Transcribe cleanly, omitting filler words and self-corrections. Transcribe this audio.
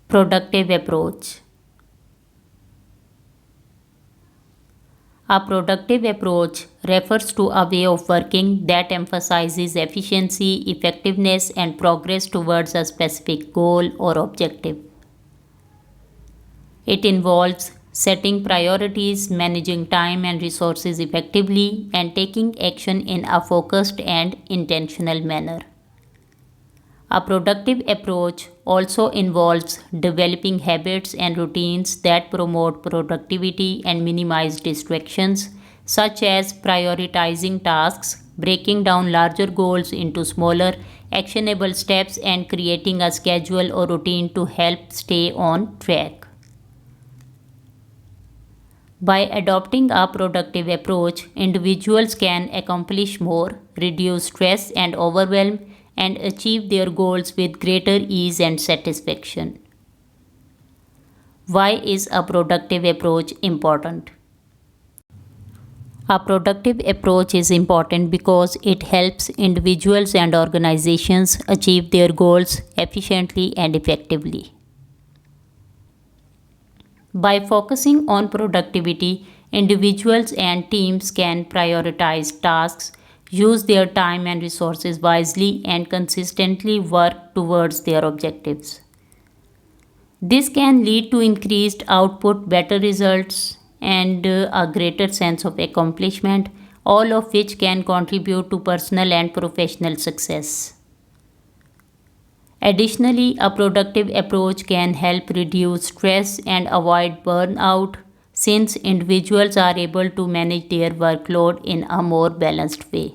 Productive approach. A productive approach refers to a way of working that emphasizes efficiency, effectiveness, and progress towards a specific goal or objective. It involves setting priorities, managing time and resources effectively, and taking action in a focused and intentional manner. A productive approach also involves developing habits and routines that promote productivity and minimize distractions, such as prioritizing tasks, breaking down larger goals into smaller, actionable steps, and creating a schedule or routine to help stay on track. By adopting a productive approach, individuals can accomplish more, reduce stress and overwhelm, and achieve their goals with greater ease and satisfaction. Why is a productive approach important? A productive approach is important because it helps individuals and organizations achieve their goals efficiently and effectively. By focusing on productivity, individuals and teams can prioritize tasks, use their time and resources wisely, and consistently work towards their objectives. This can lead to increased output, better results, and a greater sense of accomplishment, all of which can contribute to personal and professional success. Additionally, a productive approach can help reduce stress and avoid burnout since individuals are able to manage their workload in a more balanced way.